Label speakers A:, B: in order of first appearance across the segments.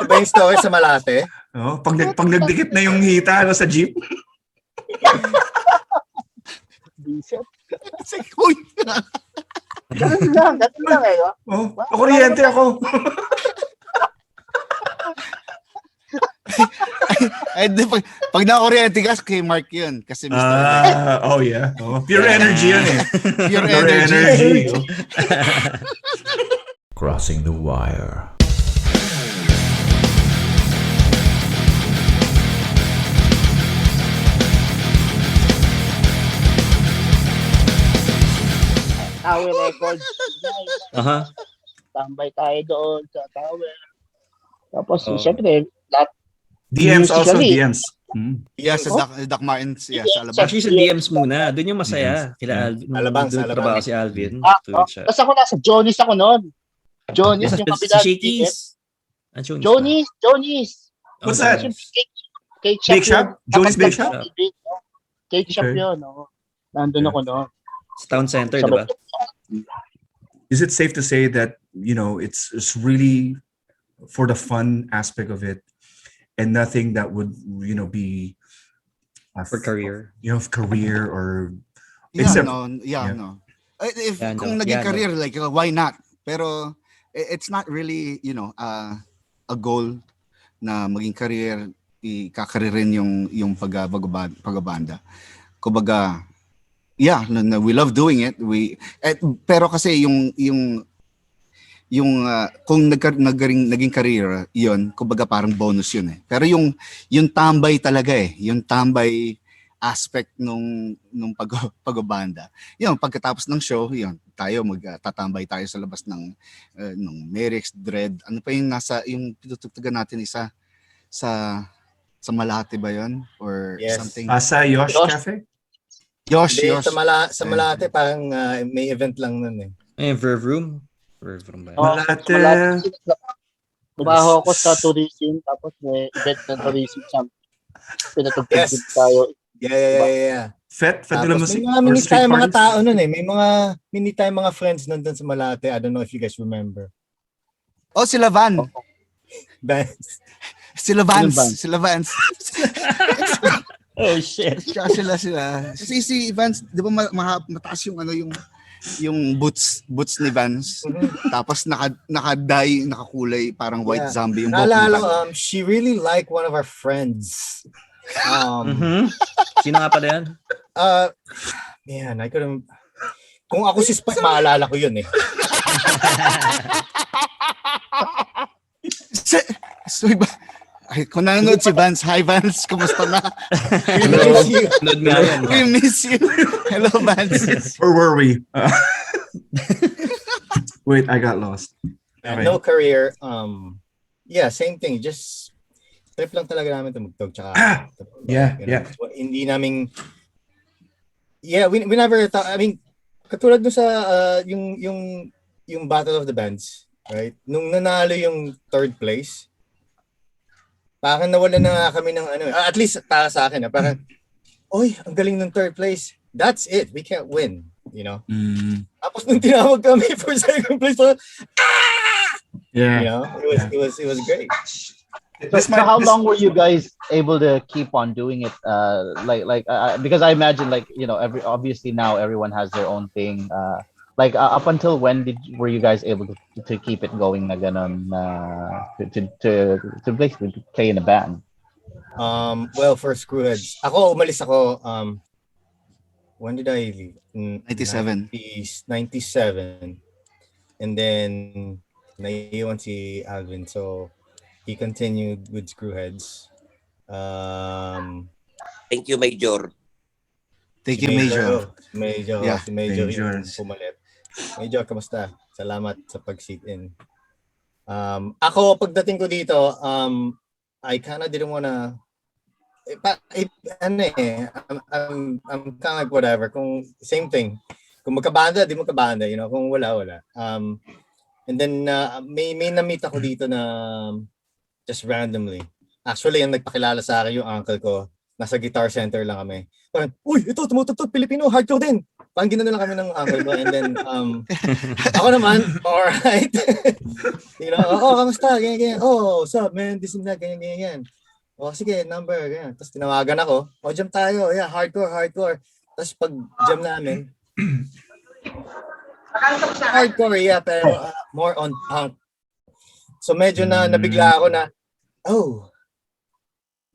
A: Yan ba yung story sa Malate?
B: Oh, pag nagdikit na yung hita sa jeep.
C: Uy!
D: Ganun lang eh. No?
B: Oh, kuryente ako.
C: Ay, pag na-kuryente ka, kay Mark yun. Kasi Mr.
B: Oh yeah. Oh, pure energy yun eh.
C: Pure energy.
B: Oh.
E: Crossing the wire.
D: Tower Records. Tambay tayo doon sa Tower. Tapos, syempre, lahat.
B: DMs also,
D: musically.
B: DMs.
C: Yeah, sa Doc Martens. Yeah, sa Alabang.
F: Actually, sa DMs muna. Doon yung masaya. Kila Alvin.
A: Alabang,
F: Doon trabaho si Alvin.
D: Tapos ako nasa Johnny's ako noon. Johnny's yung kapitan.
F: Si Shakey's.
D: Johnny's.
B: What's that?
D: Cake shop.
B: Bake shop? Johnny's Bake Shop?
D: Cake shop yun. Nandun ako noon.
F: Sa Town Center, di ba?
B: Is it safe to say that, it's really for the fun aspect of it and nothing that would, be
F: For career.
B: Career or
C: No. Kung naging
F: Yeah,
C: career, like, why not? Pero, it's not really, a goal na maging career, ikakaririn yung pagbabanda. Kumbaga, yeah, we love doing it. Pero kasi yung kung naging career, yon, kumbaga parang bonus yun eh. Pero yung tambay talaga yung tambay aspect nung pagbabanda. Yung pagkatapos ng show, yon, tayo magtatambay tayo sa labas ng Merix, Dread. Ano pa yung yung pinutugtugan natin isa sa Malate ba yon or something?
B: Sa Yosh Cafe?
C: Yosh.
A: Sa Malate, parang may event lang nun eh.
F: Verve Room. Verve Room ba?
B: Malate.
D: Tumaho ako sa tourism, tapos may event ng tourism. Pinatugtog tayo.
A: Yeah.
B: Fet de la Musique.
A: May mini tayong mga tao nun eh. May mini tayong mga friends nandun sa Malate. I don't know if you guys remember.
C: Oh, sila Van.
A: Vance.
C: Sila Vance.
F: Oh, shit.
C: Sila. Kasi si Vance, di ba mataas yung boots ni Vance. Tapos naka-dye, nakakulay, parang white zombie yung buhok ni Vance.
A: She really liked one of our friends.
F: Sino nga pala yan?
A: Man, I couldn't... Kung ako si Spike, maalala ko yun eh.
C: So, kung nanonood si Vance, hi Vance, kumusta na? We miss you. Hello Vance.
B: Where were we? Wait, I got lost.
A: No career. Same thing. Just trip lang talaga namin tumugtog. Tsaka,
B: yeah.
A: Hindi namin... Yeah, we never thought... I mean, katulad doon sa yung Battle of the Bands, right? Nung nanalo yung third place, parang nawala na kami ng at least para sa akin, parang, oy, ang galing ng third place. That's it. We can't win, Tapos nung tinawag kami for second place,
B: yeah.
A: It was great.
G: So how long were you guys able to keep on doing it? Because I imagine obviously now everyone has their own thing. Up until when were you guys able to keep it going na ganon to basically play in a band?
A: Well, for Skrewheds, umalis ako when did I leave?
C: 97.
A: 97. And then naiiwan si Alvin, so he continued with Skrewheds.
H: Thank you, Major.
C: Thank you, Major.
A: Yeah, si Major
B: Major.
A: yung pumalit. Major, kamusta? Salamat sa pag-sit in. Ako, pagdating ko dito, I kinda didn't wanna... I'm kind of like whatever. Kung same thing. Kung magkabanda, di magkabanda. Kung wala. And then, may na-meet ako dito na just randomly. Actually, ang nagpakilala sa akin yung uncle ko. Nasa Guitar Center lang kami. Parang, uy, ito, tumutugtog Pilipino, hardcore din. Pang ginano lang kami ng uncle ko and then ako naman, alright. Kamusta? Ganyan. Oh, what's up, man? This and that, ganyan. Oh, sige, number, ganyan. Tapos tinawagan ako. Oh, jam tayo. Yeah, hardcore. Tapos pag jam namin, hardcore, yeah, pero more on punk. So medyo nabigla ako na,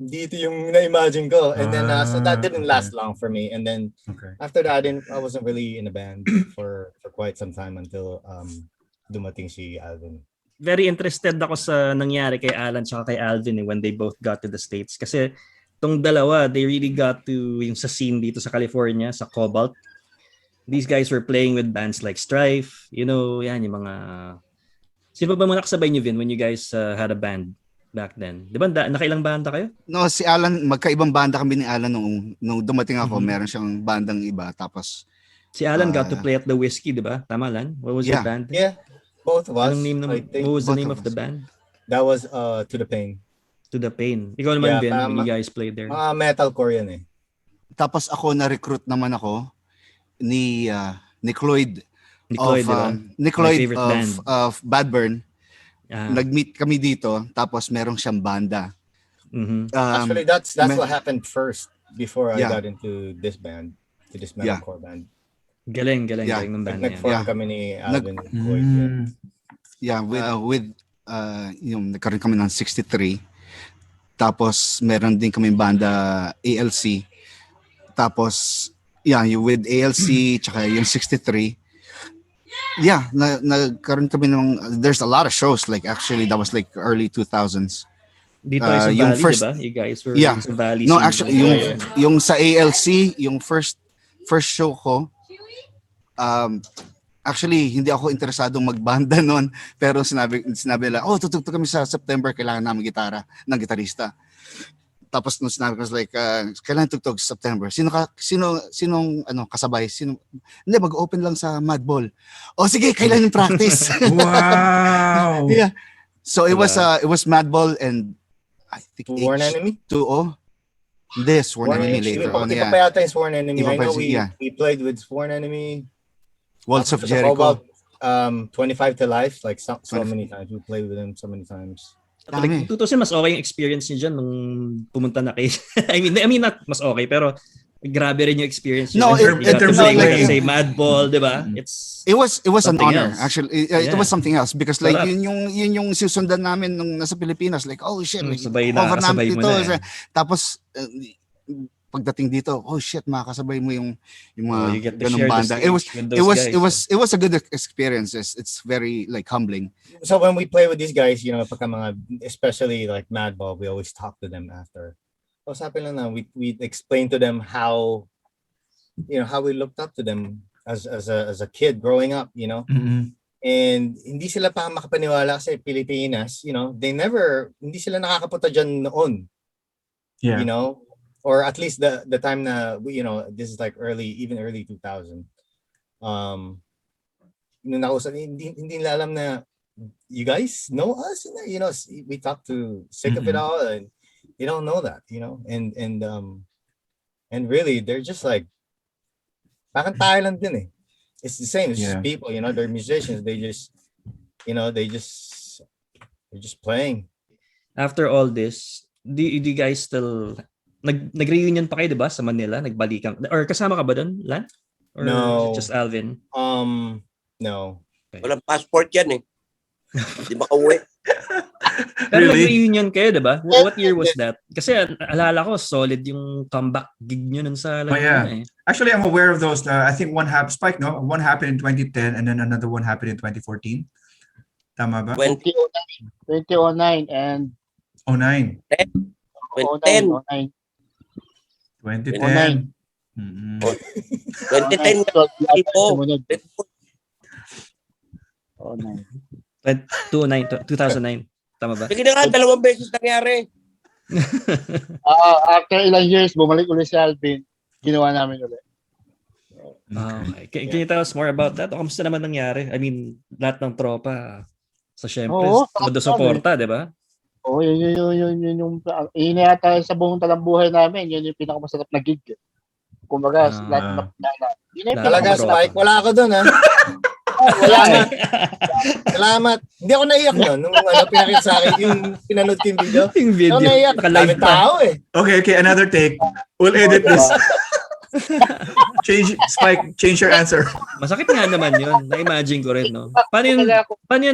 A: dito yung na-imagine ko. And then, so that didn't last long for me. And then, after that, I wasn't really in a band for quite some time until dumating si Alvin.
F: Very interested ako sa nangyari kay Allan tsaka kay Alvin when they both got to the States. Kasi tong dalawa, they really got to yung sa scene dito sa California, sa Cobalt. These guys were playing with bands like Strife. Yan yung mga... Sino ba mga nakasabay niyo, Vin, when you guys had a band? Back then. Di ba nakailang banda kayo?
C: No, si Allan, magkaibang banda kami ni Allan nung dumating ako, meron siyang bandang iba. Tapos
F: si Allan got to play at the Whiskey, di ba? Tama, Lan? What was your band?
A: Yeah, both of us.
F: What was the name of the band?
A: That was To The Pain.
F: To The Pain. Ikaw naman, Vin, when you guys played there.
A: Metalcore yan eh.
C: Tapos ako na-recruit naman ako ni Cloyd. Nick Lloyd of Bad Burn. Nag-meet kami dito, tapos merong siyang banda.
A: Actually, that's what happened first before I got into this band, to this metalcore band.
F: Galing ng band niya.
A: Nag-form kami ni Alvin.
C: Nagkaroon kami ng 63. Tapos meron din kami banda ALC. Tapos with ALC tsaka yung 63. Nagkaroon kami there's a lot of shows, like actually that was like early 2000s.
F: Dito sa Valley, diba? You guys were sa Valley.
C: No, actually yung sa ALC, yung first show ko, actually hindi ako interesadong magbanda noon, pero sinabi nila, tutugtog kami sa September, kailangan namin gitara ng gitarista. Tapos nung sinabi ko, like, kailan tugtog sa September? Sinong kasabay? Hindi, mag-open lang sa Madball. Sige, kailan yung practice?
B: Wow!
C: Yeah. So it was Madball and I think
A: Sworn Enemy?
C: 2-0. Hindi, Sworn Enemy later on.
A: Iba pa yata yung Sworn Enemy. I know we played with Sworn Enemy.
C: Walls of Jericho.
A: About 25 to Life, like so many times. We played with them so many times.
F: Like, tutusin, mas okay yung experience niyo dyan nung pumunta na kayo. I mean, not mas okay, pero grabe rin yung experience niyo.
C: No,
F: in terms of
C: like,
F: say Madball, di ba?
C: It was an honor,
F: else.
C: actually. It was something else because like yun yung susundan namin nung nasa Pilipinas, like shit, like,
F: sabay mo na.
C: Tapos pagdating dito, shit, makakasabay mo yung mga ganung banda. It was a good experience. It's very like humbling.
A: So when we play with these guys, pagka mga, especially like Madball, we always talk to them after. So sabi lang na, we explain to them how we looked up to them as a kid growing up, And hindi sila pa makapaniwala kasi Pilipinas, hindi sila nakakapunta dyan noon.
B: Yeah.
A: Or at least the time na this is like early 2000. Nung nakusap, hindi nila alam na you guys know us, we talk to sick of it all, and they don't know that, and really they're just like parang tayo lang din eh. It's the same. It's just people, they're musicians. They just, they're just playing.
F: After all this, do you guys still nag-reunion pa kayo, diba, sa Manila? Nagbalikan? Or kasama ka ba doon, Lan? Or
A: no.
F: Just Alvin?
A: No.
E: Okay. Walang passport yan eh. Hindi makauwi.
F: Pero nag-reunion kayo, diba? What year was that? Kasi alala ko, solid yung comeback gig nyo nun sa Laguna eh.
B: Actually, I'm aware of those. I think one happened in 2010 and then another one happened in 2014. Tama ba?
G: 2009 and
B: 09.
E: 2010.
B: 2010.
E: 2010
F: 2009. Tama ba?
E: Sige na nga, 2 beses nangyari.
G: After ilang years, bumalik ulit si Alvin. Ginawa namin ulit.
F: Okay. Can you tell us more about that? O kamusta naman nangyari? I mean, lahat ng tropa sa syempre, todo suporta, di ba?
G: Yun yung inaya tayo sa buong talang buhay namin. Yun yung pinakamasarap na gig.
D: Kumbaga,
F: Ah.
D: lahat ng makilala. Yun na yung
A: Talaga,
F: Tropa.
A: Spike, wala ako doon, ha?
D: Wala eh.
A: Salamat. Hindi ako naiyak noon nung pinakita sa akin, yung pinanood ko yung video.
F: Yung
A: Hindi ako naiyak.
F: Naka-live
A: Daming
F: pa.
A: tao, eh.
B: Okay, another take. We'll edit this. Change your answer.
F: Masakit nga naman yun. Na-imagine ko rin, no? Paano yun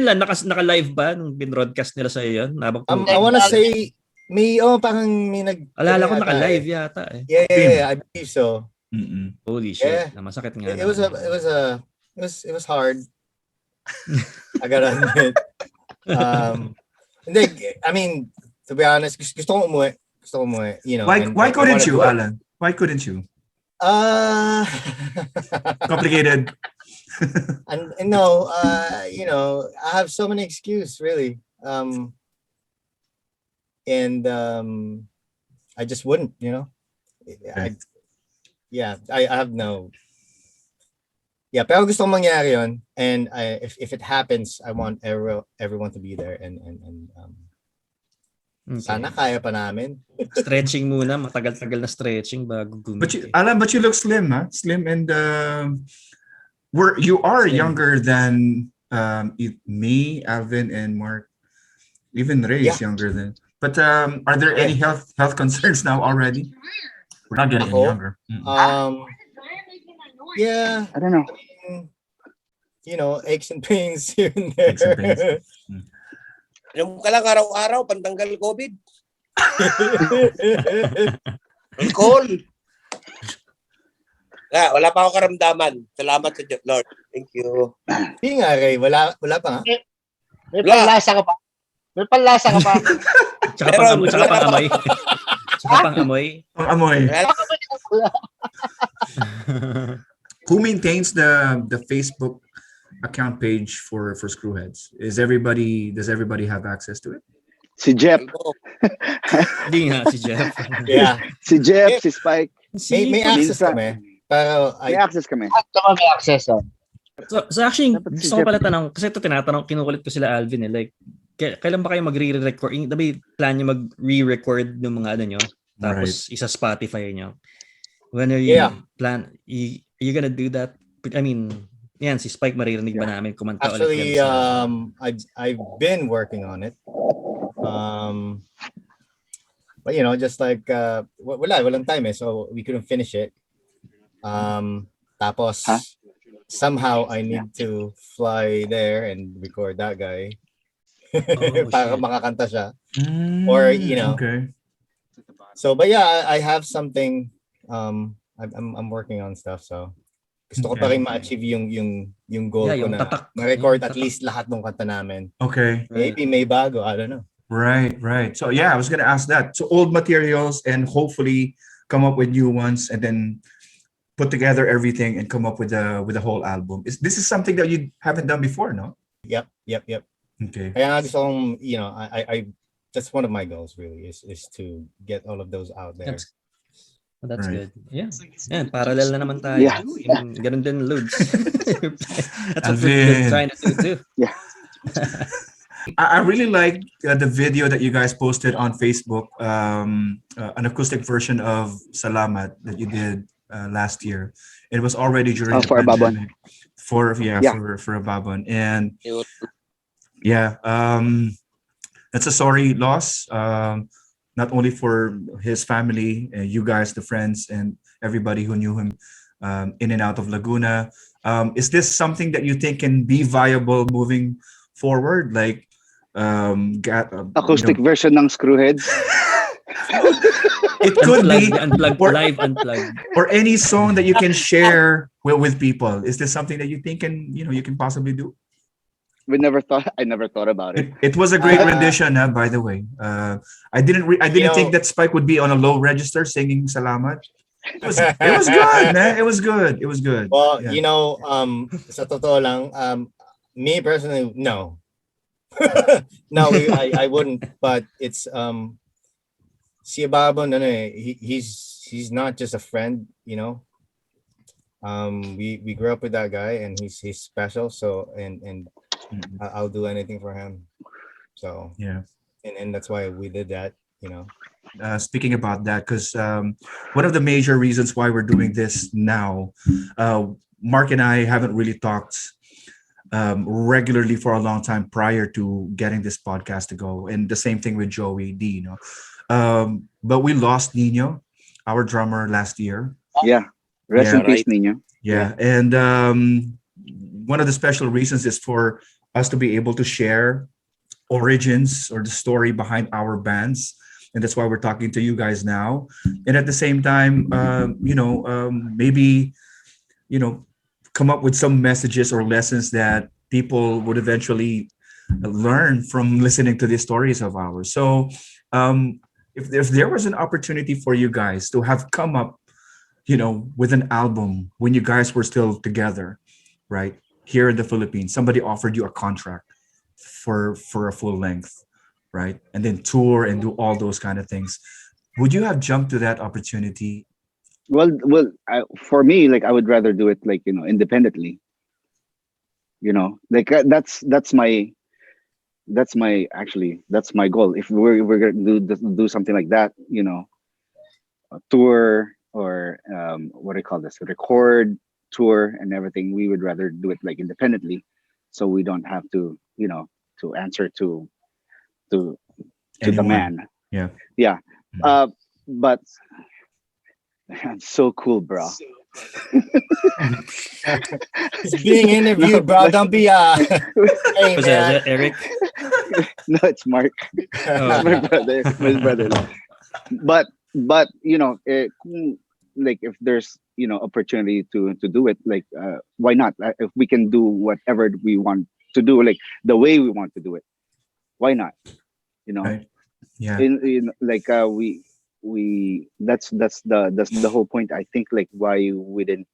F: lang? Naka-live ba nung binroadcast nila sa'yo yun? Habang
A: I wanna say, parang may
F: alala ko naka-live yata eh.
A: Yeah, I believe so.
B: Mm-mm.
F: Holy shit.
A: Yeah.
F: Na masakit nga.
A: It was hard. I gotta admit. Hindi, I mean, to be honest, gusto ko umuwi. You know.
B: Why couldn't you, Allan? Why couldn't you? Complicated.
A: And no, you know, I have so many excuses, really. And I just wouldn't, you know. I have no. Yeah, pero gusto kong mangyari yun. And if it happens, I want everyone to be there and
F: Okay.
A: sana kaya pa namin.
F: Stretching muna, matagal-tagal na stretching bago gumiti.
B: Allan, but you look slim, huh? Slim and you are
F: Slim.
B: younger than me, Alvin, and Mark. Even Rey is younger than. But are there any health concerns now already? We're not getting any younger.
A: Yeah.
C: I don't know.
A: You know, aches and pains here and there.
B: Aches and pains.
E: Alam ka lang araw-araw, pantanggal COVID. Alcohol. Wala pa ako karamdaman. Salamat sa Diyos, Lord. Thank you.
A: Hindi nga, Ray. Wala pa nga.
D: May panlasa ka pa.
F: Tsaka
E: Meron.
F: pang amoy. Tsaka pang amoy.
B: Amoy.
E: Wala.
B: Who maintains the Facebook account page for Skrewheds? Does everybody have access to it?
C: Si Jep.
F: Hindi nga si Jep.
A: Yeah.
C: Si Jep, si Spike.
A: May access
C: Minsan.
A: kami. Pero
C: May access kami.
D: May access.
F: So actually,
C: Dapat si
F: gusto ko
C: Jep.
F: pala tanong, kasi ito kinukulit ko sila Alvin eh. Like, kailan ba kayo mag-re-record? Dabi plan nyo mag-re-record ng mga ano nyo? Tapos isa Spotify nyo? When are you are you gonna do that? I mean, yan, si Spike maririnig ba namin kumanta
A: actually,
F: ulit yan
A: I've been working on it. But you know, just like walang time eh, so we couldn't finish it. Tapos somehow I need to fly there and record that guy. Para makakanta siya. Or you know.
B: Okay.
A: So but yeah, I have something I'm working on stuff, so gusto ko pa rin ma-achieve yung goal ko na ma-record at least lahat ng kanta namin.
B: Okay.
A: Maybe may bago, I don't know.
B: Right. So yeah, I was gonna ask that. So old materials and hopefully come up with new ones and then put together everything and come up with a whole album. This is something that you haven't done before, no?
A: Yep.
B: Okay.
A: Kaya nga gusto kong, you know, I that's one of my goals really is to get all of those out there.
F: That's
B: Right.
F: good. Yeah. Yan, parallel na naman tayo.
C: Yeah.
F: Ganun din loads. That's what
B: Alvin.
F: we're trying to do too.
C: Yeah.
B: I really like the video that you guys posted on Facebook, an acoustic version of Salamat that you did last year. It was already during the
C: for
B: pandemic.
C: Ababon.
B: For
C: Yeah.
B: Ababon. And yeah, that's a sorry loss. Not only for his family, you guys, the friends, and everybody who knew him in and out of Laguna. Is this something that you think can be viable moving forward? Like,
C: Acoustic version ng Skrewheds.
B: it could be
F: Unplugged,
B: or-
F: live unplugged.
B: or any song that you can share with people. Is this something that you think you can possibly do?
C: I never thought about it.
B: It was a great rendition, by the way. I didn't think that Spike would be on a low register singing Salamat. It was good, man. It was good.
A: Well,
B: Yeah.
A: you know, sa totoo lang, me personally, no. No, I wouldn't, but it's si Babon, he's not just a friend, you know. We grew up with that guy and he's special, so and I'll do anything for him. So
B: Yeah.
A: and that's why we did that, you know.
B: speaking about that, because one of the major reasons why we're doing this now, Mark and I haven't really talked regularly for a long time prior to getting this podcast to go, and the same thing with Joey D. But we lost Nino, our drummer, last year.
C: Yeah. Rest
B: Yeah.
C: in peace, Nino.
B: Yeah, and one of the special reasons is for us to be able to share origins or the story behind our bands, and that's why we're talking to you guys now. And at the same time, maybe come up with some messages or lessons that people would eventually learn from listening to these stories of ours. So if there was an opportunity for you guys to have come up with an album when you guys were still together, right, here in the Philippines, somebody offered you a contract for a full length, right, and then tour and do all those kind of things, would you have jumped to that opportunity?
C: Well, for me, like, I would rather do it like, independently. Like that's my goal. If we're gonna do something like that, a tour or what do you call this, record tour and everything, we would rather do it like independently, so we don't have to to answer to the
B: Anyone.
C: man.
B: Yeah.
C: But that's so cool, bro.
A: He's being interviewed, bro. Don't be hey,
F: Was
A: man.
F: that Eric?
C: No, it's Mark.
F: Oh,
C: my brother. But like, if there's opportunity to do it, like, why not? If we can do whatever we want to do, like the way we want to do it, why not?
B: Right. Yeah.
C: In like we that's the whole point, I think, like why we didn't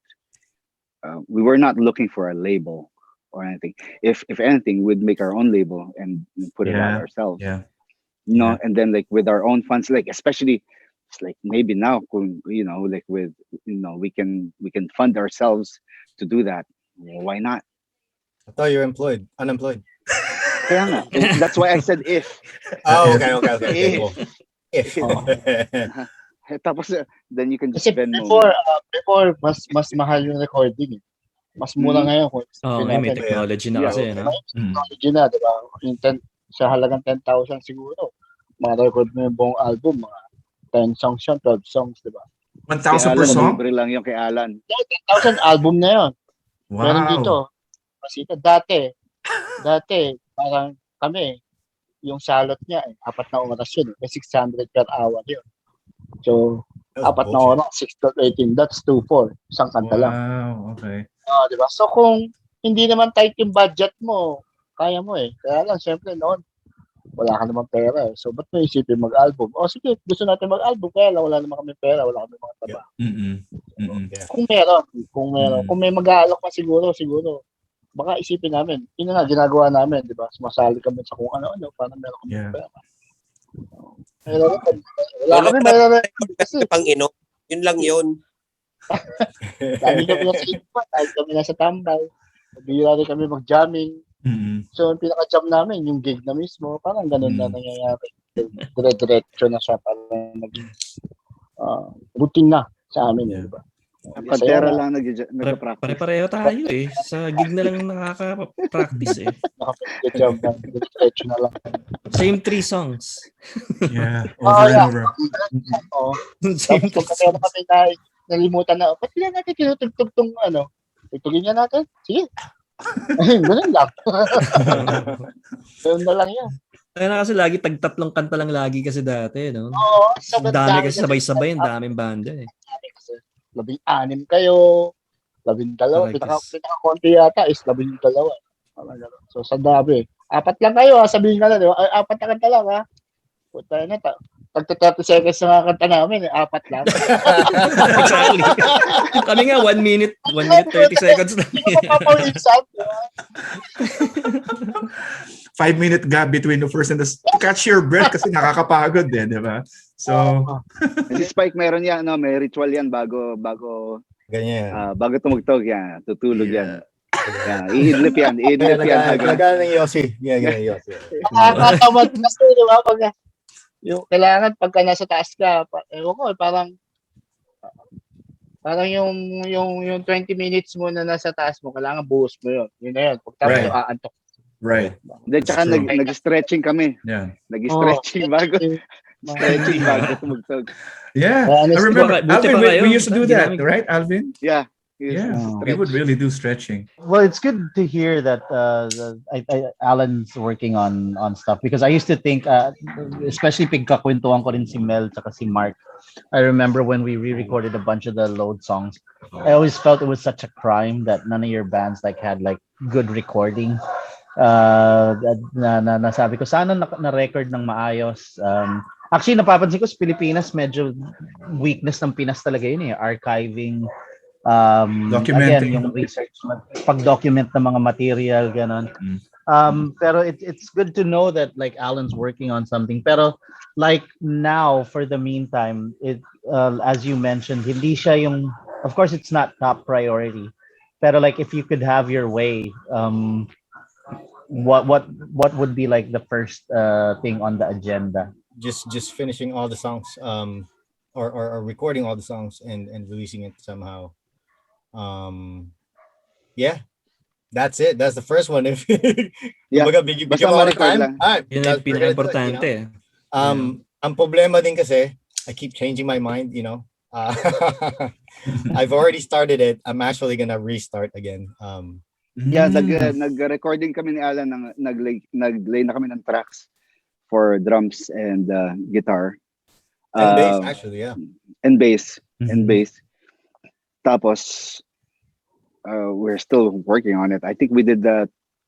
C: we were not looking for a label or anything. If anything, we'd make our own label and put it out ourselves.
B: Yeah.
C: And then, like, with our own funds, like, especially, it's like maybe now, like with we can fund ourselves to do that. Why not?
A: I thought you were unemployed.
C: Kaya nga. And that's why I said if.
A: Oh, okay. Cool. If.
C: Tapos then you can just
G: Kasi
C: spend
G: before mas mahal yung recording. Mas mura ngayon kung
F: may technology na kasi, no?
G: Technology na, di ba? Yung sa halagang 10,000 siguro. Record mo yung buong album, mga 10 songs yan, 12 songs, di ba?
B: 1,000 per song?
C: Libre lang yung kay Allan.
G: 10,000 album na yun.
B: Wow.
G: Meron dito. Kasi dati, parang kami, yung salot niya, 4 na oras yun. 600 per hour yun. So, 4 na oras, 6 to 18, that's 2-4. Isang kanta lang.
B: Wow, okay.
G: Di ba? So, kung hindi naman tight yung budget mo, kaya mo eh. Kaya lang, syempre noon, wala ka naman pera eh. So, ba't mo isipin mag-album? Sige, gusto natin mag-album, kaya lang wala naman kami pera, wala kami mga taba.
A: Yeah.
G: Kung meron. Kung may mag-aalok pa siguro, baka isipin namin. Yun na ginagawa namin, di ba? Sumasali kami sa kung ano-ano, para meron kami pera. Wala kami, meron kasi.
E: Pang-ino, yun lang yun.
G: Lagi kami nasa iba, lagi kami nasa tambay. Bihira rin kami mag-jamming. So, yung pinaka-jam namin, yung gig na mismo, parang ganun na nangyayari. Dire-diretso na siya, parang naging routine na sa amin, di ba?
C: Pantera lang nag-practice.
F: Pare-pareho tayo eh. Sa gig na lang nakaka-practice eh.
G: Nakapag-jam na, diretso na lang.
F: Same 3 songs.
B: Yeah, over and over.
F: Same
G: Tapos pagkatero kami nalimutan na, ba't kailan natin tinutugtog tong tugtugin niya natin? Sige. Ganun lang. Ganun na lang yan.
F: Kaya na kasi lagi tag-3 kanta lang lagi kasi dati, no?
G: Oo.
F: Ang dami kasi sabay-sabay, ang daming banda eh.
G: 16 kayo, 12. Pinaka-konti yata is 12. So, sa dami. 4 lang kayo, sabihin ka na, di ba? 4 na kanta lang, ha? Puta na, pagka 30 seconds na mga kanta namin, 4 lang.
F: Exactly. Kami nga, 1 minute 30 seconds lang.
B: 5-minute gap between the first and the catch your breath kasi nakakapagod din, di ba? So,
C: si Spike meron yan, may ritual yan bago
A: Ganyan.
C: bago tumugtog yan, tutulog yan. Iidlip yan.
A: Nagana ng Yossi. Ganyan, Yossi.
G: Nakakatamad kasi, di ba? Pag
D: Yung kailangan pagka nasa taas ka, ewan ko, parang yung 20 minutes mo na nasa taas mo, kailangan buhos mo yun. Yun na yun. Pagtapos
B: Right.
D: aantok.
B: Right.
H: Then, tsaka
B: True.
H: nag-stretching kami.
B: Yeah.
H: Nag-stretching bago. Stretching bago tumugtog.
B: Yeah.
D: Kaya
B: I remember,
F: buti
B: Alvin,
F: pa kayo.
B: we used to do that,
F: Ginamit.
B: right, Alvin?
H: Yeah.
B: Yeah.
G: Oh.
B: We would really do stretching.
G: Well, it's good to hear that Alan's working on stuff because I used to think, especially pagkakwentuhan ko rin si Mel tsaka si Mark. I remember when we re-recorded a bunch of the Load songs. I always felt it was such a crime that none of your bands like had like good recording. Na sabi ko sana na-record ng maayos. Actually, napapansin ko sa Pilipinas, medyo weakness ng Pinas talaga yun eh. Archiving,
B: Documenting.
G: again, yung research, pag-document ng mga material, ganon. Pero it's good to know that like Alan's working on something. Pero like now, for the meantime, as you mentioned, hindi siya yung, of course, it's not top priority. Pero like if you could have your way, what would be like the first thing on the agenda?
A: Just finishing all the songs, or recording all the songs and releasing it somehow. Yeah, that's it. That's the first one. If
H: Yeah.
A: kumbaga, bigyan
H: Basta
A: mo ako ng
H: ma-record
A: time.
H: lang.
F: Yun
A: that's-
F: ang
A: we're gonna do it,
F: pinaka-importante.
A: Ang problema din kasi, I keep changing my mind, I've already started it. I'm actually gonna restart again.
H: Yeah, nag-recording kami ni Allan, naglay na kami ng tracks for drums and guitar.
A: And bass, actually, yeah.
H: And bass. And
B: Mhm.
H: bass. Tapos, we're still working on it. I think we did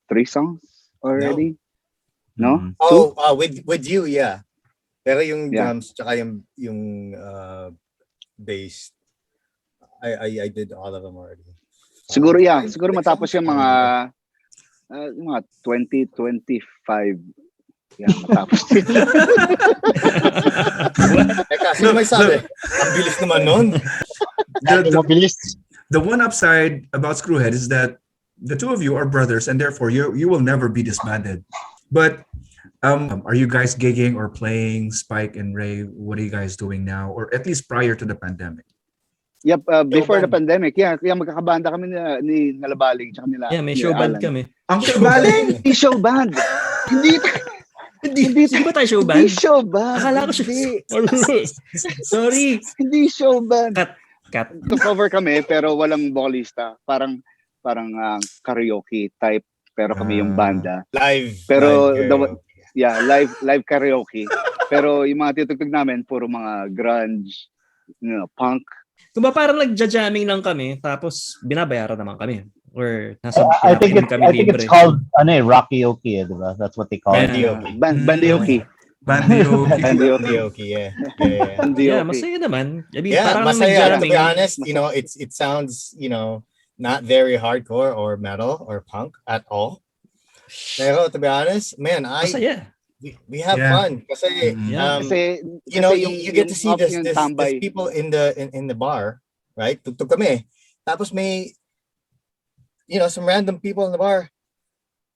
H: 3 songs already. No?
B: Mhm.
A: Oh, with you, yeah. Pero yung
H: Yeah.
A: drums, tsaka yung bass, I did all of them already.
H: Siguro, yeah.
A: Five,
H: Siguro
A: six
H: matapos
A: songs,
H: yung mga 2025. Yeah, matapos.
A: Teka, sino may sabi? Ang bilis naman nun.
D: Dati mabilis.
B: The one upside about Skrewhead is that the two of you are brothers, and therefore you will never be disbanded. But are you guys gigging or playing? Spike and Ray, what are you guys doing now, or at least prior to the pandemic?
H: Yep, before the
A: band.
H: pandemic. Yeah, kaya magkakabanda kami ni Nalabaling tsaka nila.
F: Yeah, may
H: ni
F: show band
H: Allan.
F: kami.
B: Ang kabaling!
H: Hindi show band.
F: Hindi ba tayo show
H: Hindi
F: band?
H: show band.
F: Akala ko
H: Hindi.
F: Sorry.
H: Hindi show band.
F: Cut.
H: To-cover kami pero walang vocalista. Parang karaoke type pero kami yung banda.
A: Live.
H: Pero
A: live
H: the- Yeah, live karaoke. Pero yung mga titugtog namin puro mga grunge, punk.
F: Kung ba parang nagja-jamming lang kami, tapos binabayaran naman kami. Or nasa
G: I think
F: kami libre.
G: it's called Rockyokey, diba? That's what they call it.
A: Bandioki.
H: Bandioki.
B: Bandioki.
A: Bandioki, yeah.
F: Yeah,
H: Bandioki.
F: masaya naman. I mean,
A: Yeah,
F: parang
A: masaya. To
F: nag-jamming.
A: be honest, it sounds, not very hardcore or metal or punk at all. Pero to be honest, man,
F: Masaya.
A: we have
B: Yeah.
A: fun. Kasi,
F: Yeah.
H: Kasi
A: you get to see
H: yung
A: this
H: tambay.
A: people in the bar, right? Tugtog kami. Tapos may, some random people in the bar.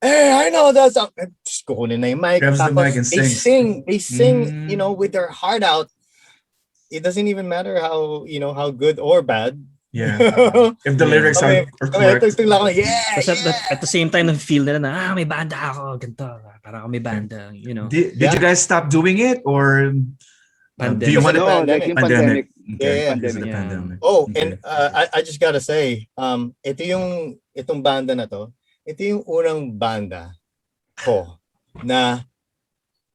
A: Hey, I know that song. Just kukunin na yung mic.
B: Grabs the
A: Tapos
B: mic and
A: they
B: sings.
A: sing, with their heart out. It doesn't even matter how good or bad.
B: Yeah. If the lyrics are correct.
A: Tugtog lang ako, yeah,
F: Tapos
A: yeah.
F: at the same time, na-feel nila na, may banda ako, ganito. Parang ako may banda,
B: Did
A: Yeah.
B: you guys stop doing it, or do you
F: Pandemic.
B: want to?
H: No, like yung pandemic.
B: Okay.
A: Yeah,
B: Because of the
F: yeah.
B: pandemic.
A: Oh,
B: Okay.
A: and I just gotta say, itong banda na to, ito yung unang banda ko na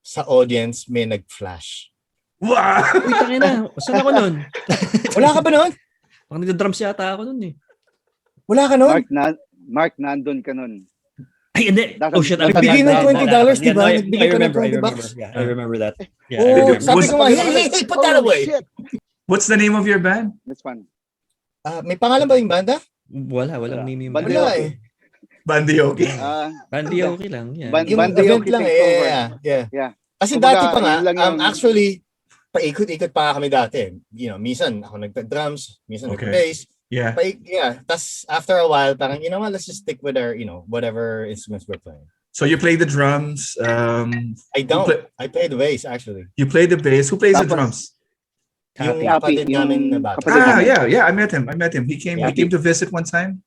A: sa audience may nag-flash.
B: Wow!
F: Uy, tangin na. Saan ako nun?
A: Wala ka ba nun?
F: Pang nag-drums yata ako nun eh.
A: Wala ka nun?
H: Mark, nandun ka nun.
F: Ay, hindi. Oh shit.
A: Nagbigay ng $20, di ba?
F: I
A: Nagbigay ka ng
F: remember.
A: $20.
F: Yeah, I remember that. Yeah, I
A: Oh,
F: remember.
A: sabi ko nga, hey, put that away.
H: Shit.
B: What's the name of your band?
H: That's fun.
A: May pangalan ba yung banda?
F: Walang name yung
H: Banda.
A: Wala
F: band.
A: eh.
B: Bandioki.
F: Bandi okay lang. Yeah.
A: Yung
H: Bandioki
A: event lang
H: takes over.
A: Yeah.
H: Yeah.
A: Kasi
H: Kumbaga,
A: dati pa nga,
H: yun lang yung-
A: actually, paikot-ikot pa kami dati. Minsan ako nagda-drums, minsan
B: Okay.
A: nagda-bass.
B: Yeah.
A: Tas after a while, parang, let's just stick with our, whatever instruments we're playing.
B: So you play the drums.
A: I don't. I play the bass actually.
B: You play the bass. Who plays the
H: Tapos,
B: drums?
A: Yung
H: Happy,
A: kapatid
H: yung
A: namin na bata.
H: kapatid namin.
B: Yeah. I met him. He came to visit one time,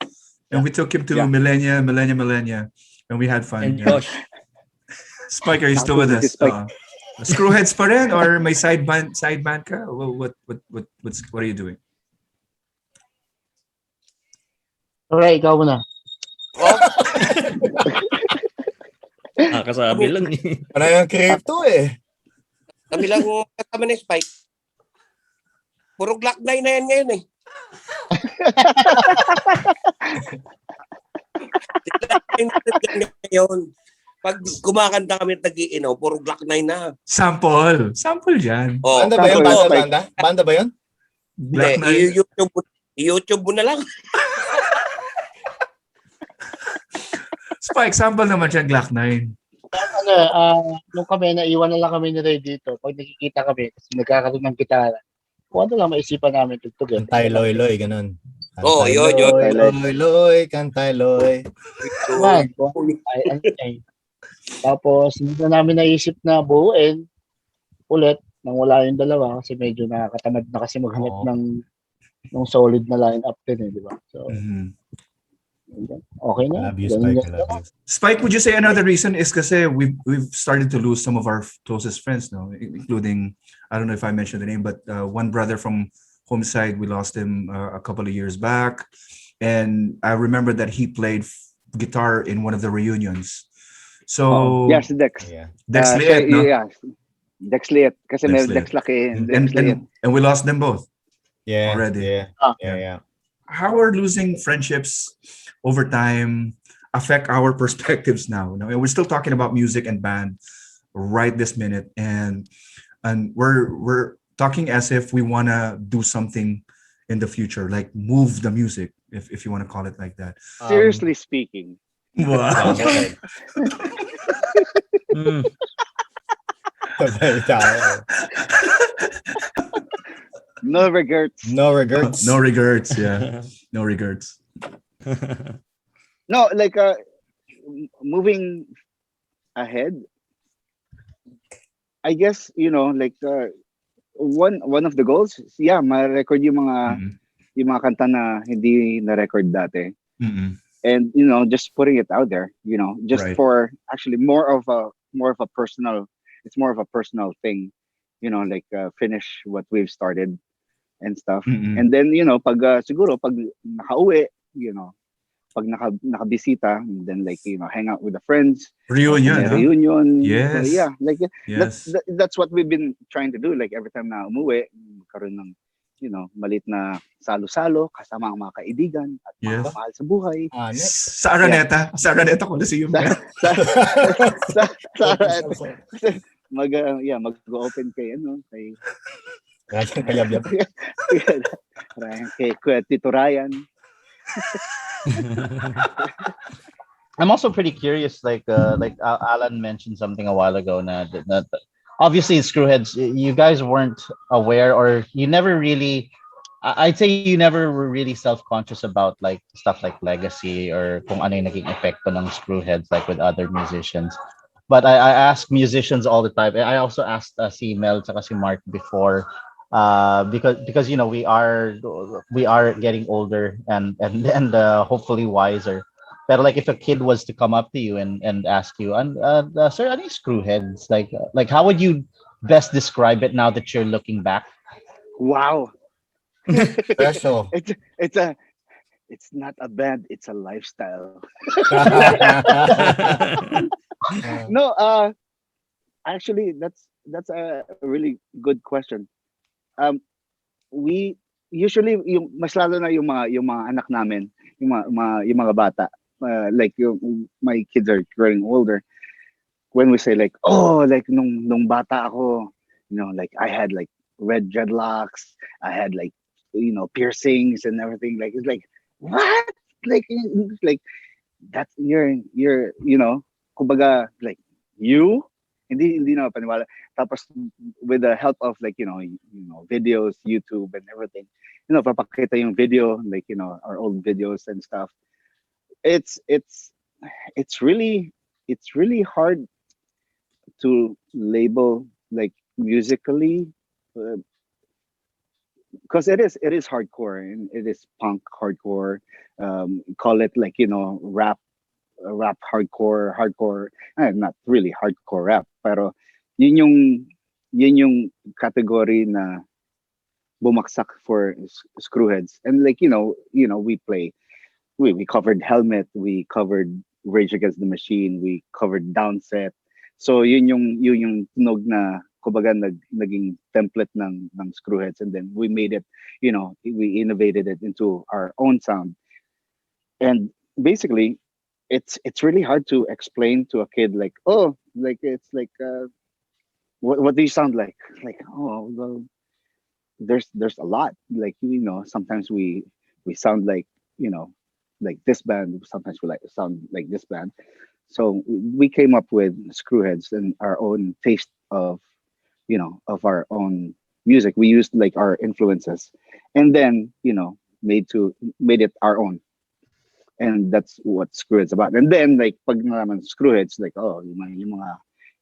B: and we took him to
H: Yeah.
B: Millennia, and we had fun.
F: And
B: Yeah.
F: Josh.
B: Spike, are you still with
H: Tapos
B: us?
H: si Spike.
B: Skrewheds pa rin, or may side band ka? What are you doing?
G: Alright, ikaw muna.
F: Kasabi lang eh.
A: Ano yung crypto eh?
E: Kami lang kasama ni Spike. Puro Glock 9 na yan ngayon eh. Ngayon, pag kumakanta kami nag-iinaw, puro Glock 9 na.
B: Sample dyan.
E: Oh,
A: Banda ba yun?
H: Sample,
A: Banda ba yun?
B: Black
E: hindi, YouTube mo na lang.
B: Spike, sample naman dyan, Glock 9.
G: Nung kami, naiwan na lang kami ni Ray dito. Pag nakikita kami, kasi nagkakaroon ng gitara, kung ano lang maisipan namin tugtugin.
A: Kantay loy ganun.
E: Oh, yun.
A: Loy, kantay loy.
G: Man, tapos, hindi na namin naisip na buuin ulit nang wala yung dalawa kasi medyo nakakatamad na kasi maghanap ng solid na line-up din, di ba? So, okay na.
A: I love you.
B: Spike, would you say another reason is kasi we've started to lose some of our closest friends, no? Including, I don't know if I mentioned the name, but one brother from Homeside, we lost him a couple of years back. And I remember that he played guitar in one of the reunions. So,
H: yes, Dex.
A: Yeah.
B: Dex Liet, no?
H: Yeah. Dex Liet. Kasi may Dex Laki and Dex Liet.
B: And we lost them both.
A: Yeah.
B: Already.
A: Yeah.
B: How are losing friendships over time affect our perspectives now? And we're still talking about music and band right this minute, and we're talking as if we want to do something in the future, like move the music, if you want to call it like that.
H: Seriously speaking.
B: Wow.
H: No regrets.
A: No regrets.
B: No regrets. Yeah. No regrets.
H: No, like moving ahead, I guess, like one of the goals, ma-record yung mga kanta na hindi na-record dati. And just putting it out there, just
B: Right.
H: for actually more of a personal, it's more of a personal thing, like finish what we've started and stuff. And then pag siguro pag nakauwi, pag nakabisita, then like hang out with the friends,
B: Reunion, huh?
H: reunion.
B: Yes.
H: So, yeah, like
B: Yes.
H: that's what we've been trying to do, like every time na umuwi, magkaroon ng malit na salo-salo kasama ang mga kaibigan at mga
B: Yes.
H: mahal sa buhay.
B: Sa Araneta. Sa Araneta Coliseum.
H: Mag-open kay
A: Kayabyab.
H: kay Kuya Tito Ryan.
G: I'm also pretty curious, like Allan mentioned something a while ago, that obviously in Skrewheads, you guys weren't aware, or you never really, I'd say you never were really self-conscious about like stuff like legacy or kung ano yung naging epekto ng Skrewheads, like with other musicians. But I ask musicians all the time. I also asked si Mel tsaka si Mark before, because we are getting older and hopefully wiser. But like if a kid was to come up to you and ask you, sir, ano yung Skrewheads? Like how would you best describe it now that you're looking back?
H: Wow.
A: Special.
H: It's not a band, it's a lifestyle. No, actually that's a really good question. We usually mas lalo na yung mga anak namin, yung mga bata, like my kids are growing older. When we say like, oh, like nung bata ako, like I had like red dreadlocks, I had like piercings and everything, like it's like what, like that's your kumbaga like you hindi na paniwala. Tapos with the help of like videos, YouTube and everything, papakita yung video, like our old videos and stuff. It's really it's really hard to label like musically, because it is hardcore and it is punk hardcore. Call it like rap hardcore, not really hardcore rap, pero yun yung yun yung category na bumaksak for Skrewheads. And like we covered Helmet, we covered Rage Against the Machine, we covered Downset. So yun yung tunog na kumbaga naging template ng Skrewheads, and then we made it, we innovated it into our own sound. And basically it's really hard to explain to a kid like, oh, like it's like what do you sound like? Like, oh, well, there's a lot, like, sometimes we sound like, like this band, sometimes we like sound like this band. So we came up with Screwheads and our own taste of our own music. We used like our influences, and then made it our own. And that's what Screwheads about. And then like pag naman Screwheads, like, oh, yung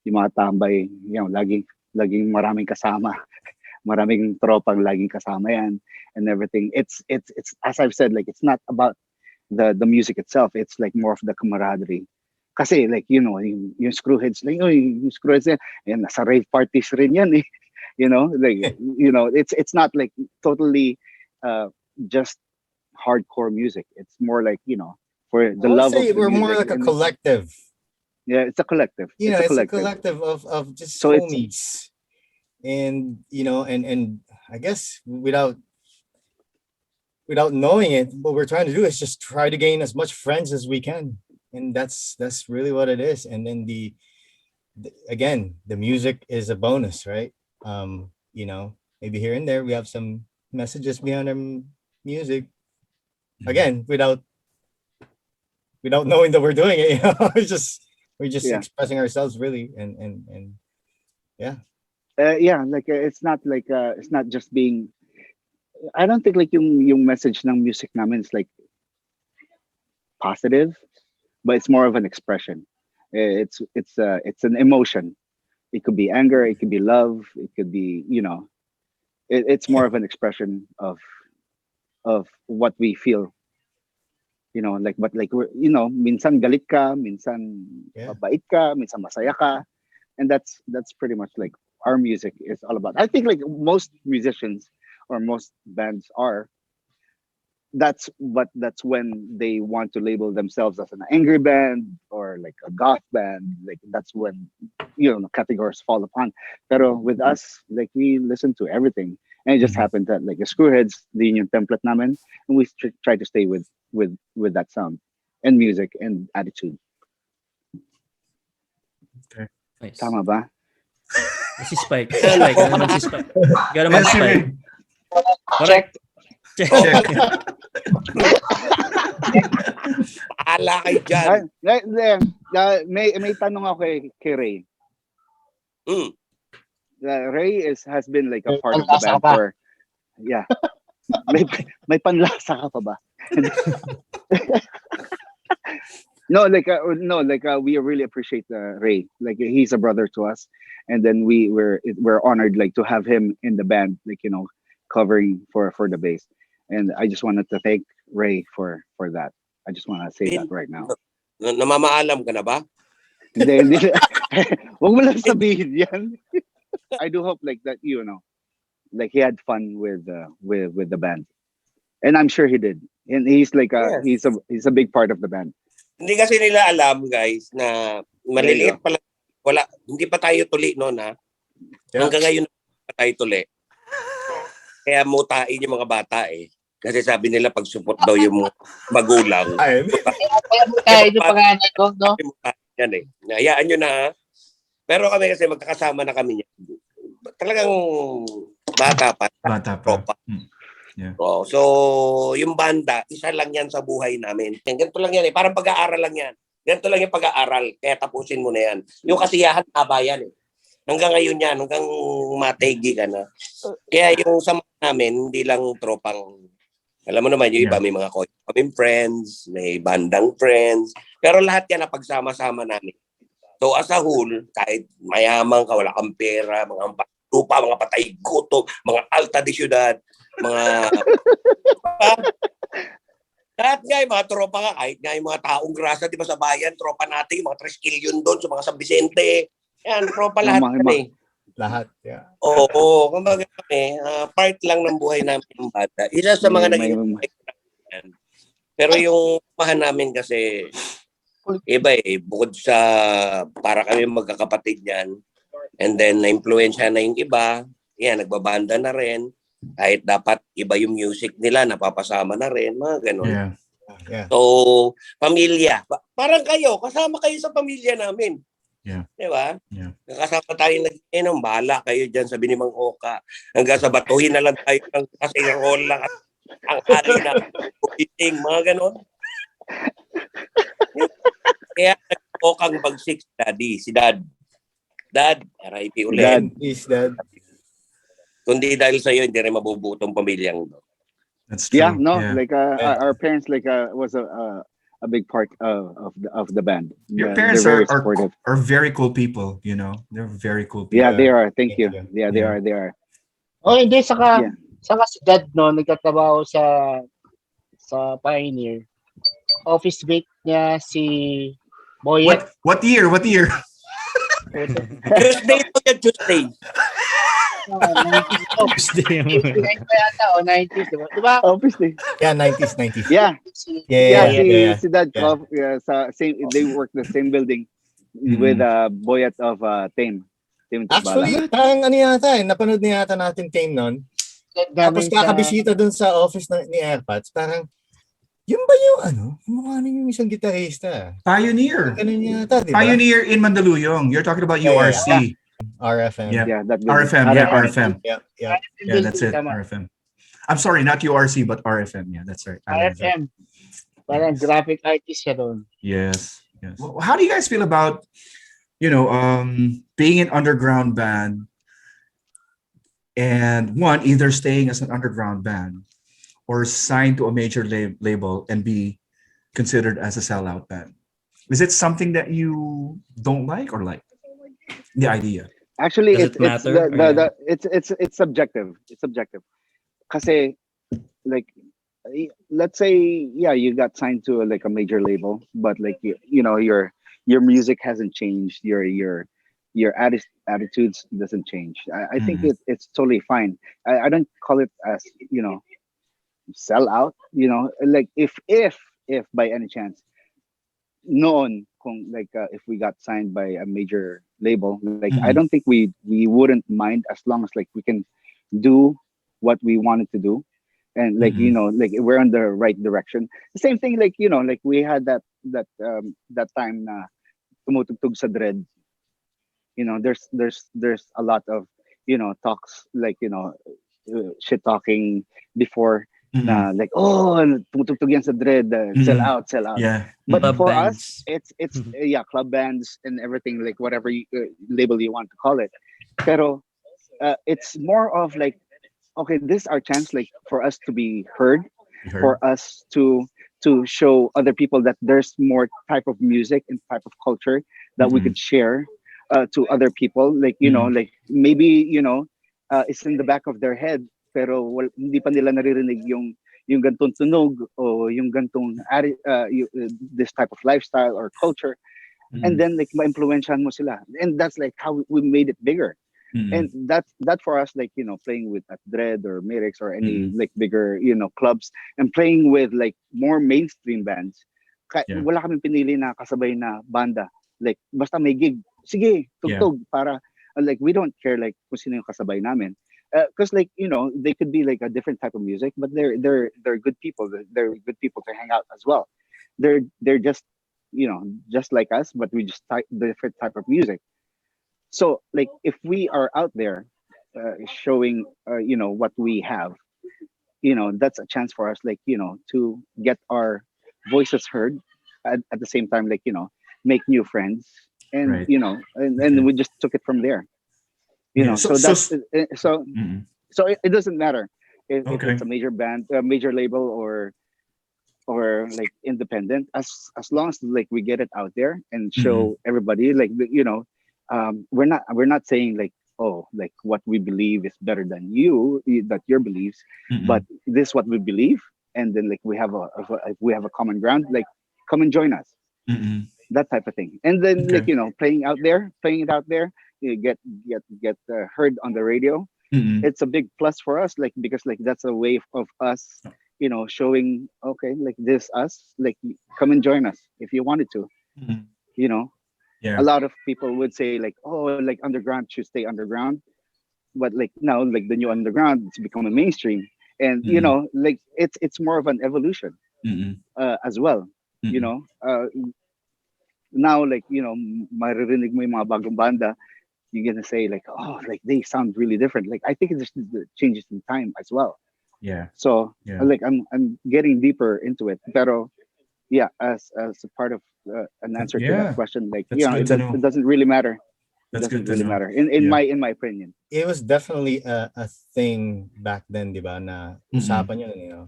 H: mga tambay, laging maraming kasama, maraming tropang laging kasama yan, and everything. It's as I've said, like, it's not about the music itself. It's like more of the camaraderie. Kasi like, yung Screwheads, like, yung Screwheads yan, nasa rave parties rin yan eh. Like, it's not like totally just hardcore music. It's more like, for the love of the
A: we're
H: music.
A: more like a collective.
H: Yeah, it's a collective.
A: It's a collective of just
H: So
A: homies. And and I guess without knowing it, what we're trying to do is just try to gain as much friends as we can. And that's really what it is. And then again, the music is a bonus, right? Maybe here and there we have some messages behind our music. Again, without knowing that we're doing it, we're just expressing ourselves really, and yeah.
H: Like it's not just being. I don't think like yung message ng music namin is like positive, but it's more of an expression. It's an emotion. It could be anger, it could be love, it could be it's more of an expression of what we feel. But like we're minsan galit ka, minsan mabait ka, minsan masaya ka, and that's pretty much like our music is all about. I think like most musicians or most bands are. That's when they want to label themselves as an angry band or like a goth band. Like that's when categories fall upon. Pero with us, like we listen to everything, and it just happened that like the Screwheads, the yung template namin, and we try to stay with that sound and music and attitude.
B: Okay.
F: Nice.
H: Tama ba?
F: Si Spike. Spike. Ano naman si Spike? Ikaw naman si Spike. Correct. Check.
E: Paala kayo dyan.
H: May tanong ako kay Ray. Ray has been like a part of the band for may panlasa ka pa ba? No, we really appreciate Ray. Like he's a brother to us, and then we're honored like to have him in the band, like covering for the bass. And I just wanted to thank Ray for that. I just want to say that right now.
E: Namamaalam ka na ba?
H: Hindi. Wag mo lang sabihin yan. I do hope like that, like he had fun with the band, and I'm sure he did. And he's like he's a big part of the band.
E: Hindi kasi nila alam, guys, na maliliit pa lang. Hindi pa tayo tuli noon, ha? Hanggang ngayon pa tayo tuli. Kaya mutain yung mga bata eh. Kasi sabi nila pag support daw yung magulang.
D: Kaya yung panganay ko, no?
E: Yan eh. Hayaan nyo na, ha? Pero kami kasi magkakasama na kami niya. Talagang bata pa. Tropa.
B: Yeah.
E: So, yung banda, isa lang yan sa buhay namin. Ganito lang yan eh. Parang pag-aaral lang yan. Ganito lang yung pag-aaral. Kaya tapusin mo na yan. Yung kasiyahan, haba yan eh. Hanggang ngayon yan, hanggang mategi ka na. Kaya yung sama namin, hindi lang tropang, alam mo naman, yung iba may mga kaming friends, may bandang friends. Pero lahat yan na pagsama-sama namin. So as a whole, kahit mayaman ka, wala kang pera, mga lupa, mga patay gutom, mga alta de syudad, mga lahat nga yung mga tropa nga, kahit nga yung mga taong grasa, di ba sa bayan, tropa natin, yung mga 3 kilyon doon, sa mga San Vicente. Yan, tropa lahat kami.
A: Lahat, yeah.
E: Oo, kumbaga kami, part lang ng buhay namin yung bata. Isa sa mga naging pero yung pahan namin kasi, iba bukod sa para kami magkakapatid yan, and then na-influensya na yung iba, yan, nagbabanda na rin. Kahit dapat iba yung music nila, napapasama na rin, mga ganun.
A: Yeah.
E: So, pamilya. Parang kayo, kasama kayo sa pamilya namin.
B: Yeah.
E: Di ba?
B: Yeah.
E: Kasama tayo nag-inom, bahala kayo dyan sa Binimang Oka. Hanggang sa batuhin na lang tayo ng kasirola at ang ali na bukiting, mga ganun. Kaya nag-okang bagsik si Daddy, si Dad. Dad, RIP ulit.
A: Dad is Dad.
E: Kundi dahil sa'yo, hindi rin mabubuo tong pamilyang.
B: That's true.
H: Yeah, no,
B: Yeah.
H: like our parents like was a big part of the band.
B: Your
H: They're
B: parents
H: very
B: are
H: supportive.
B: very cool people, you know. They're very cool people.
H: Yeah, they are. Thank you.
A: you.
H: Yeah, they are. They are.
G: Oh, hindi, saka,
H: Yeah.
G: saka si Dad, no, nagtatrabaho sa Pioneer. Office mate niya si Boyet.
B: What year? What year?
E: Tuesday to get Tuesday.
F: Tuesday.
G: 89 pa yata, o 90s, diba?
H: Office day.
A: Yeah, 90s.
H: Yeah,
A: Yeah.
H: si Dad.
A: Yeah.
H: Same. They work the same building with Boyet of Tame.
A: Actually, parang ano yata napanood na yata natin Tame nun. Tapos kakabisita dun sa office ni Airpods, parang, yun ba yung yung mukha na yung isang gitarista?
B: Pioneer.
A: Ganun yata, di ba?
B: Pioneer in Mandaluyong. You're talking about URC.
A: RFM.
B: Yeah.
H: that
B: RFM. Yeah, RFM.
A: Yeah.
B: Yeah, that's it. RFM. I'm sorry, not URC, but RFM. Yeah, that's right.
G: RFM. Parang graphic artist siya doon.
B: Yes. Well, how do you guys feel about, being an underground band and one, either staying as an underground band or signed to a major label and be considered as a sellout band? Is it something that you don't like or like? The idea.
H: Actually,
F: Does it matter?
H: it's subjective. It's subjective. Kasi, like, let's say, yeah, you got signed to a major label, but like your music hasn't changed. Your attitudes doesn't change. I think it's totally fine. I don't call it as sell out. Like if by any chance, noon kung if we got signed by a major label, I don't think we wouldn't mind as long as we can do what we wanted to do, and we're on the right direction. The same thing, we had that time na tumutugtog sa Dread. There's a lot of talks shit talking before. Na tumutugtog yan sa Dread, sell out.
B: Yeah.
H: But
F: Club
H: for
F: bands.
H: us, it's club bands and everything, whatever label you want to call it. Pero it's more of okay, this is our chance, for us to be heard, for us to show other people that there's more type of music and type of culture that we could share to other people. Maybe it's in the back of their head, pero hindi pa nila naririnig yung gantong tunog o yung gantong this type of lifestyle or culture, and then ma-influensyahan mo sila, and that's how we made it bigger. And that for us, playing with Dread or Merix or any bigger clubs, and playing with more mainstream bands. Wala kaming pinili na kasabay na banda, basta may gig, sige tugtog, para we don't care kung sino yung kasabay namin. Because they could be a different type of music, but they're good people. They're good people to hang out as well. They're just just like us, but we just different type of music. So if we are out there showing what we have, that's a chance for us to get our voices heard at the same time, make new friends, and
B: Right.
H: and we just took it from there. So it doesn't matter if it's a major band, a major label, or or like independent, as long as like we get it out there and show everybody, like we're not saying like, oh, like what we believe is better than that your beliefs, but this is what we believe, and then like we have a common ground, like come and join us, that type of thing. And then
B: Okay.
H: like playing it out there, you get heard on the radio. It's a big plus for us, like because like that's a way of us, showing, okay, like this us, like come and join us if you wanted to.
B: Yeah.
H: A lot of people would say like, oh, like underground should stay underground, but like now, like the new underground, it's becoming mainstream, and like it's more of an evolution as well. Now, like maririnig mo yung mga bagong banda, you're gonna say like, oh, like they sound really different. Like I think it's just the changes in time as well.
B: Yeah.
H: So
B: Yeah.
H: like I'm getting deeper into it, pero yeah, as a part of an answer to
B: Yeah.
H: that question, like
B: That's good to know.
H: it doesn't really matter.
B: That's
H: It
B: good
H: doesn't
B: to
H: really
B: know.
H: matter in
B: Yeah.
H: my opinion.
A: It was definitely a thing back then, di ba, na usapan yun,
B: Yeah.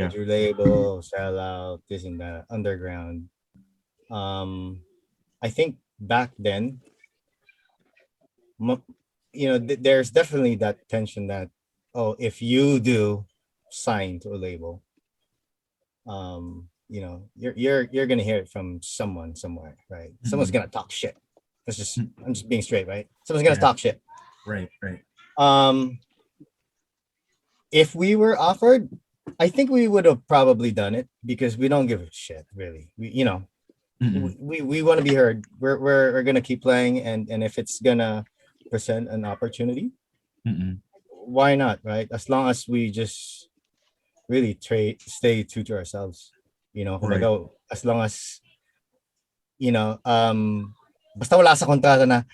A: major label, sell out, this and that, underground. I think back then, there's definitely that tension that, oh, if you do sign to a label, you're gonna hear it from someone somewhere, right? Someone's gonna talk shit. I'm just being straight, right? Someone's gonna talk shit.
B: Right.
A: If we were offered, I think we would have probably done it because we don't give a shit, really. We want to be heard. We're gonna keep playing, and if it's gonna present an opportunity, why not, right? As long as we just really stay true to ourselves,
B: Right.
A: as long as basta wala sa kontrata na,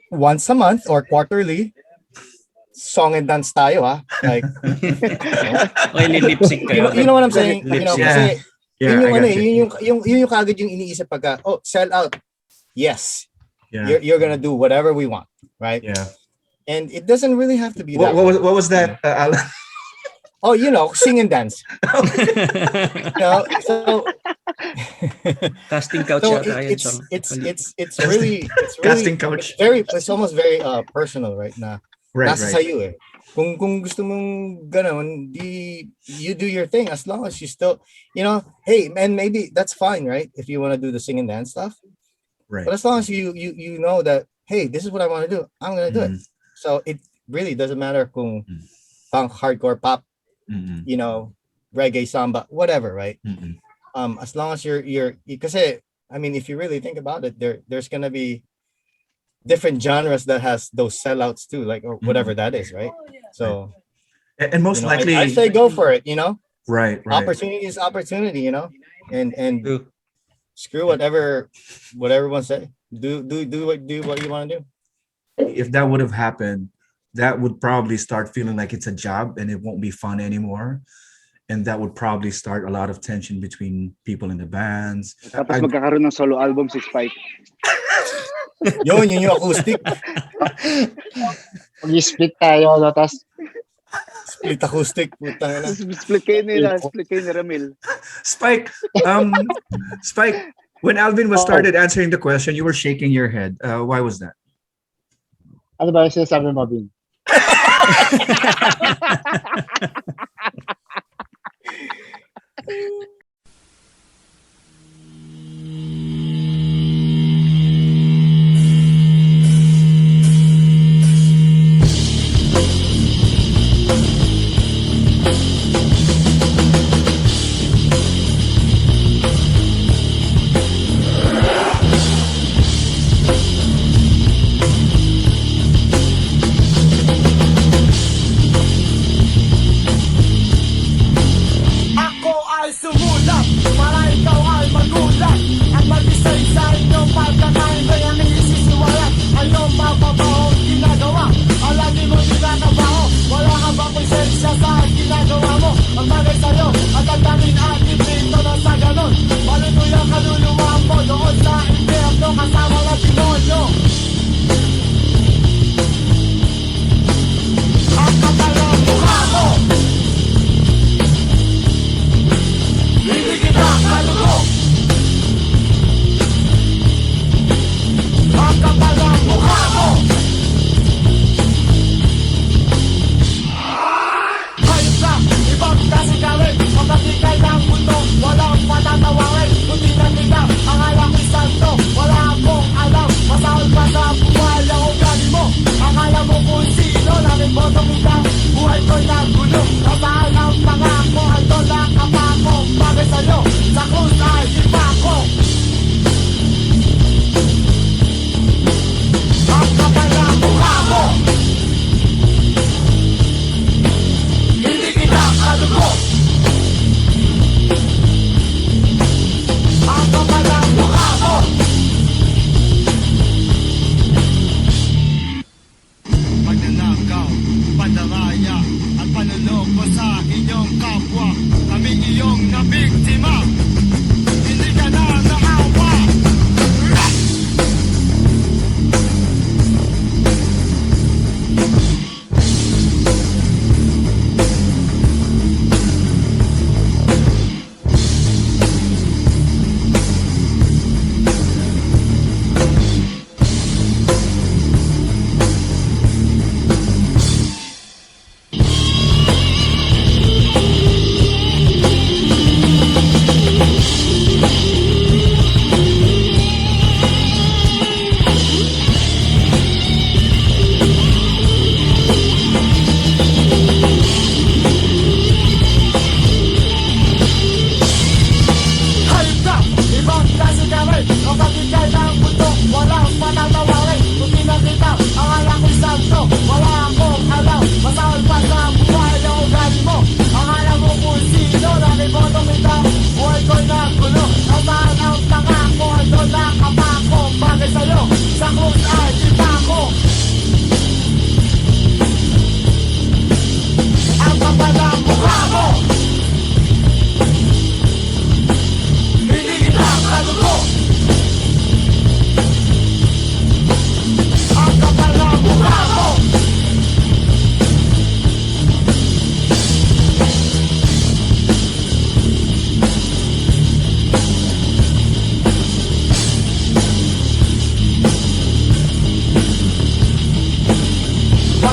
A: once a month or quarterly, song and dance tayo, like,
F: Okay, lip sync kayo.
A: you know what I'm saying?
F: Lip sync.
A: Kasi
B: Yeah.
A: yun yung
B: I got you.
A: yun yung kagad yung iniisip pagka, sell out. Yes.
B: Yeah.
A: You're gonna do whatever we want, right?
B: Yeah.
A: And it doesn't really have to be
B: What
A: that way.
B: was that, Allan?
A: Sing and dance. So
F: Casting couch
A: so
F: yata yun,
A: it's really
B: Casting couch.
A: it's almost very personal, right? Na
B: Right.
A: nasa sayo eh. Kung gusto mong ganon, you do your thing as long as you still, hey, man, maybe that's fine, right? If you want to do the sing and dance stuff.
B: Right.
A: But as long as you know that, hey, this is what I want to do, I'm going to do it. So it really doesn't matter kung punk, hardcore, pop, reggae, samba, whatever, right? As long as you're kasi, I mean, if you really think about it, there's going to be different genres that has those sellouts too, like, or whatever that is, right? So
B: And most likely,
A: I say go for it,
B: right.
A: opportunity is opportunity, and
F: True.
A: screw whatever everyone say. Do what you want to do.
B: If that would have happened, that would probably start feeling like it's a job and it won't be fun anymore. And that would probably start a lot of tension between people in the bands.
H: Tapos magkakaroon ng solo album si Spike.
A: Yun yung acoustic.
D: Mag-split tayo, no? Tapos,
A: Split acoustic. Putang ina.
H: Split kayo ni Ramil.
B: Spike, Spike, when Alvin was started answering the question, you were shaking your head. Why was that?
D: ano ba yung sinasabi mo, Bin?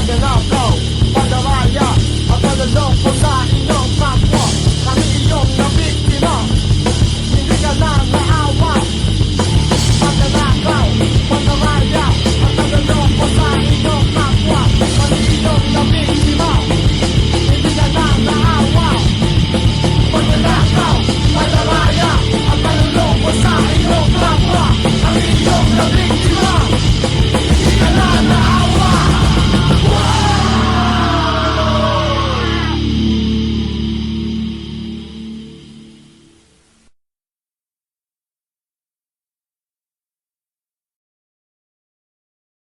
I: naganap.